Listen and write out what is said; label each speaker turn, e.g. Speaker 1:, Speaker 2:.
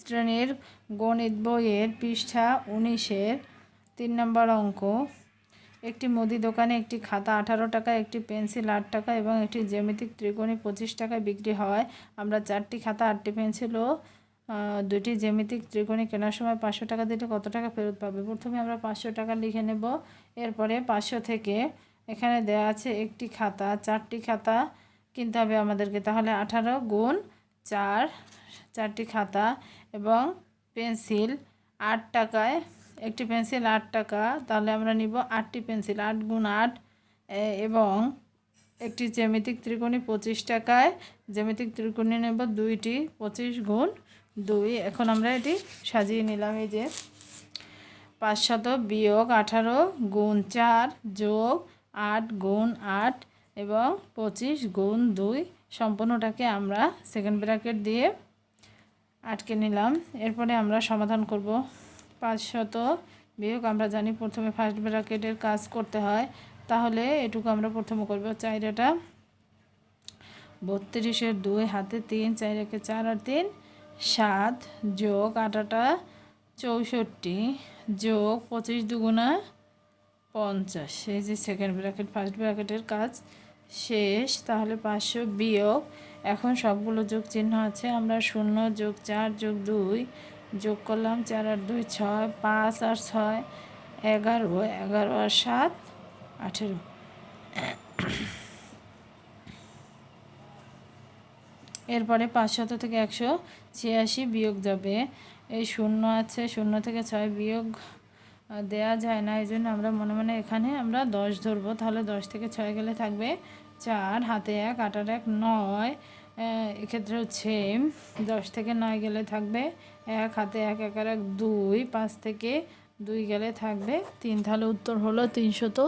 Speaker 1: শ্রেণীর গণিত বইয়ের পৃষ্ঠা 19-এর 3 নম্বর অঙ্ক। একটি মুদি দোকানে একটি খাতা 18 টাকা, একটি পেন্সিল 8 টাকা এবং একটি জ্যামিতিক ত্রিকোণী 25 টাকায় বিক্রি হয়। আমরা 4টি খাতা, 8টি পেন্সিল ও 2টি জ্যামিতিক ত্রিকোণী কেনার সময় 500 টাকা দিলে কত টাকা ফেরত পাবে? প্রথমে আমরা 500 টাকা লিখে নেব। এরপরে 500 থেকে এখানে দেওয়া আছে একটি খাতা, 4টি খাতা কিনতে হবে আমাদেরকে, তাহলে 18 গুণ 4, 4টি খাতা এবং পেন্সিল 8 টাকায়, একটি পেন্সিল 8 টাকা, তাহলে আমরা নিব 8টি পেন্সিল, 8 গুণ 8 এবং একটি জ্যামিতিক ত্রিকোণী 25 টাকায়, জ্যামিতিক ত্রিকোণী নেব 2টি, 25 গুণ 2। এখন আমরা এটি সাজিয়ে নিলাম। এই যে 500 বিয়োগ 18 গুণ 4 যোগ 8 গুণ 8 এবং 25 গুণ 2 সম্পূর্ণটাকে আমরা সেকেন্ড ব্র্যাকেট দিয়ে আটকে নিলাম। এরপরে আমরা সমাধান করব। 500 বিয়োগ আমরা জানি প্রথমে ফার্স্ট ব্র্যাকেটের কাজ করতে হয়, তাহলে এটুকু আমরা প্রথমে করব। 4টা 32-এর 2 হাতে 3, 4 একে 4 আর 3 7 যোগ 8টা 64 যোগ 25 দুগুণা 50। এই যে সেকেন্ড ব্র্যাকেট, ফার্স্ট ব্র্যাকেটের কাজ শেষ। তাহলে 500 বিয়োগ, এখন সবগুলো যোগ চিহ্ন আছে, আমরা 0 যোগ 4 যোগ 2 যোগ করলাম, 4 আর 2 6, 5 আর 6 11, 11 আর 7 18। এরপরে 500 থেকে 186 বিয়োগ যাবে। এই 0 আছে, 0 থেকে 6 বিয়োগ দেয়া যায় না, এই জন্য আমরা মনে মনে এখানে আমরা 10 ধরবো। তাহলে 10 থেকে 6 গেলে থাকবে 4, হাতে 1, 8 আর 1 9, এক্ষেত্রেও সেম। 10 থেকে 9 গেলে থাকবে 1, হাতে 1, 1 আর 1 2, 5 থেকে 2 গেলে থাকবে 3। তাহলে উত্তর হলো 300।